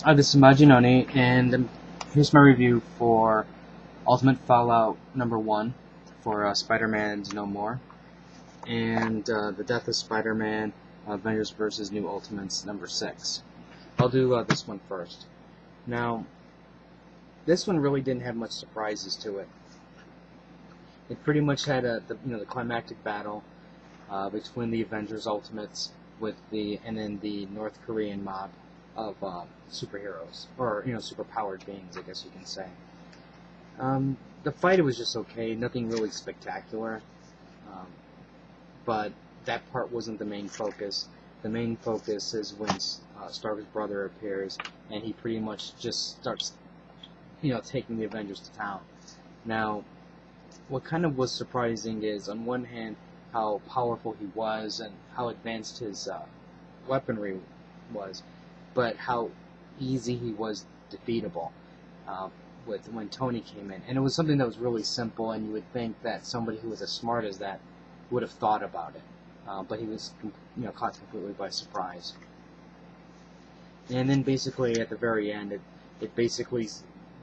Hi, this is Majinoni, and here's my review for Ultimate Fallout number 1 for Spider-Man's No More, and The Death of Spider-Man, Avengers vs. New Ultimates number 6. I'll do this one first. Now, this one really didn't have much surprises to it. It pretty much had the climactic battle between the Avengers Ultimates and then the North Korean mob of superheroes, or superpowered beings, I guess you can say. The fight was just okay, nothing really spectacular, um, but that part wasn't the main focus. The main focus is when Stark's brother appears, and he pretty much just starts, taking the Avengers to town. Now, what kind of was surprising is, on one hand, how powerful he was and how advanced his weaponry was, but how easy he was defeatable when Tony came in. And it was something that was really simple, and you would think that somebody who was as smart as that would have thought about it. But he was caught completely by surprise. And then basically at the very end, it basically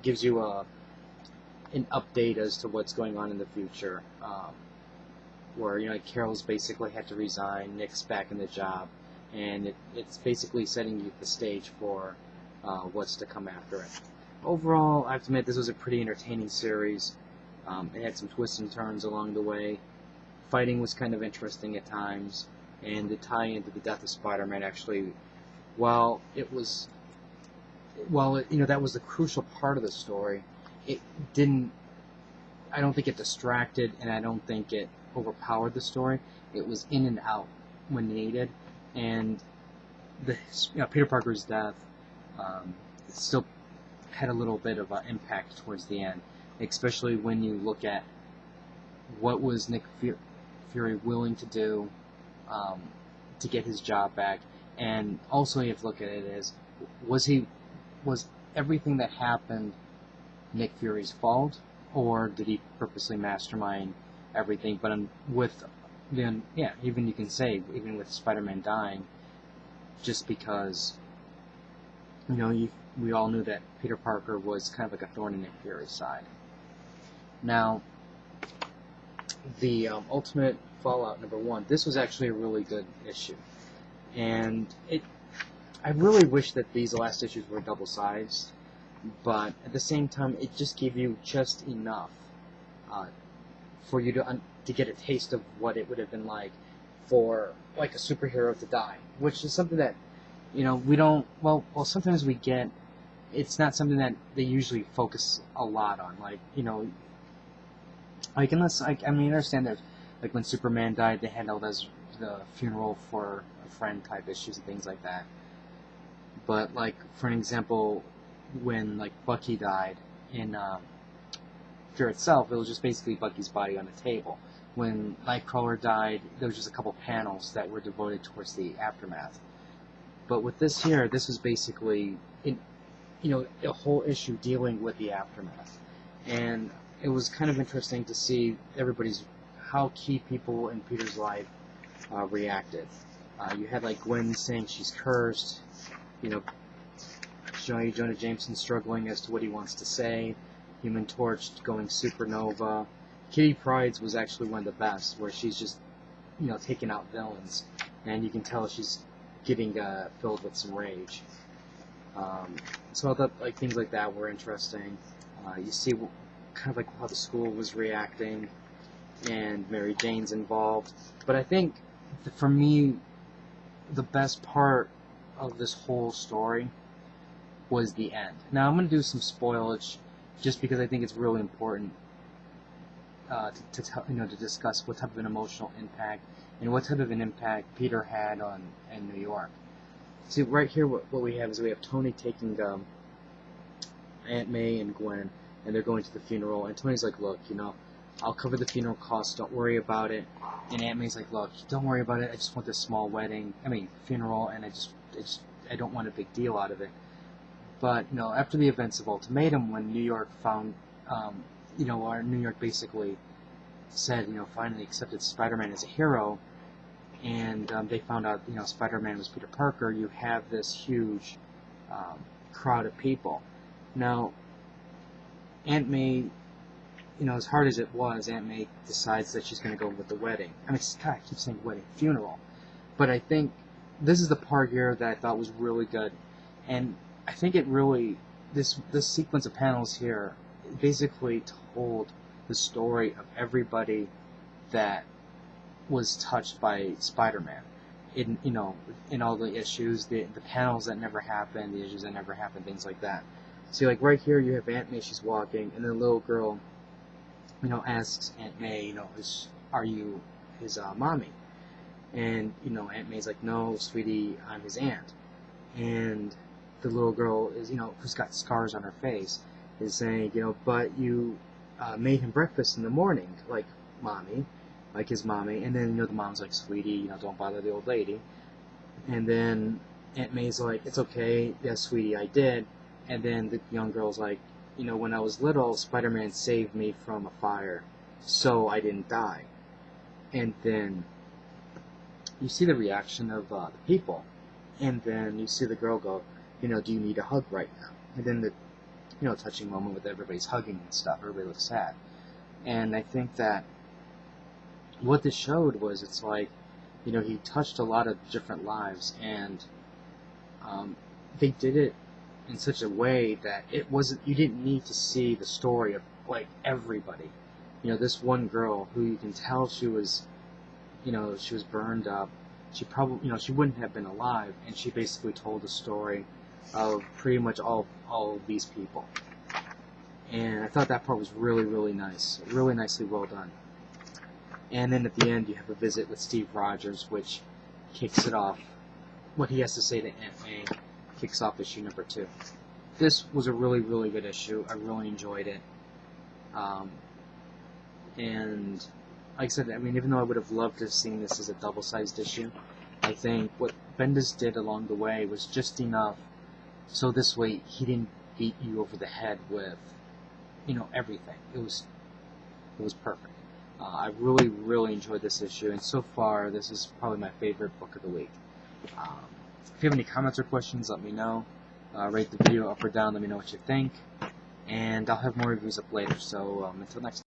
gives you an update as to what's going on in the future, where Carol's basically had to resign, Nick's back in the job, and it's basically setting the stage for what's to come after it. Overall, I have to admit, this was a pretty entertaining series. It had some twists and turns along the way. Fighting was kind of interesting at times, and the tie into the Death of Spider-Man actually, while that was the crucial part of the story, it didn't. I don't think it distracted, and I don't think it overpowered the story. It was in and out when needed, and Peter Parker's death still had a little bit of an impact towards the end, especially when you look at what was Nick Fury willing to do to get his job back, and also you have to look at it as was everything that happened Nick Fury's fault, or did he purposely mastermind everything? But even you can say, even with Spider-Man dying, just because we all knew that Peter Parker was kind of like a thorn in Nick Fury's side. Now, the Ultimate Fallout number 1, this was actually a really good issue, and I really wish that these last issues were double-sized, but at the same time, it just gave you just enough for you to get a taste of what it would have been like for like a superhero to die, which is something that we don't. Well, sometimes we get. It's not something that they usually focus a lot on, unless I understand that like when Superman died, they handled as the funeral for a friend type issues and things like that. But like for an example, when like Bucky died in Fear Itself, it was just basically Bucky's body on the table. When Nightcrawler died, there was just a couple panels that were devoted towards the aftermath. But with this here, this was basically a whole issue dealing with the aftermath, and it was kind of interesting to see how key people in Peter's life reacted. You had like Gwen saying she's cursed, Jonah Jameson struggling as to what he wants to say, Human Torch going supernova. Kitty Pryde's was actually one of the best, where she's just taking out villains, and you can tell she's getting filled with some rage. So I thought things like that were interesting. You see kind of like how the school was reacting, and Mary Jane's involved. But I think for me, the best part of this whole story was the end. Now I'm going to do some spoilage, just because I think it's really important to discuss what type of an emotional impact and what type of an impact Peter had in New York. See, right here, what we have is we have Tony taking Aunt May and Gwen, and they're going to the funeral, and Tony's like, look, I'll cover the funeral costs, don't worry about it. And Aunt May's like, look, don't worry about it, I just want this small funeral, and I don't want a big deal out of it. But, after the events of Ultimatum, when New York found, or New York basically said, finally accepted Spider-Man as a hero, and they found out, Spider-Man was Peter Parker, you have this huge crowd of people. Now, Aunt May, as hard as it was, Aunt May decides that she's going to go with the wedding. I mean, God, I keep saying wedding, funeral. But I think this is the part here that I thought was really good. And I think it really, this sequence of panels here basically told the story of everybody that was touched by Spider-Man. In all the issues, the panels that never happened, the issues that never happened, things like that. See, like right here, you have Aunt May, she's walking, and the little girl, asks Aunt May, are you his mommy? And, Aunt May's like, no, sweetie, I'm his aunt. And the little girl is, who's got scars on her face, is saying, but you made him breakfast in the morning, like mommy, like his mommy. And then, the mom's like, sweetie, don't bother the old lady. And then Aunt May's like, it's okay, yes, sweetie, I did. And then the young girl's like, when I was little, Spider-Man saved me from a fire, so I didn't die. And then you see the reaction of the people. And then you see the girl go, do you need a hug right now? And then the, touching moment with everybody's hugging and stuff. Everybody looks sad. And I think that what this showed was, it's like, he touched a lot of different lives, and they did it in such a way that it wasn't, you didn't need to see the story of, like, everybody. This one girl who you can tell she was, she was burned up. She probably, she wouldn't have been alive, and she basically told the story of pretty much all of these people. And I thought that part was really, really nice. Really nicely well done. And then at the end, you have a visit with Steve Rogers, which kicks it off. What he has to say to Aunt May kicks off issue number 2. This was a really, really good issue. I really enjoyed it. And like I said, I mean, even though I would have loved to have seen this as a double-sized issue, I think what Bendis did along the way was just enough so this way he didn't beat you over the head with, everything. It was perfect. I really, really enjoyed this issue, and so far, this is probably my favorite book of the week. If you have any comments or questions, let me know. Rate the video up or down, let me know what you think. And I'll have more reviews up later, so until next time.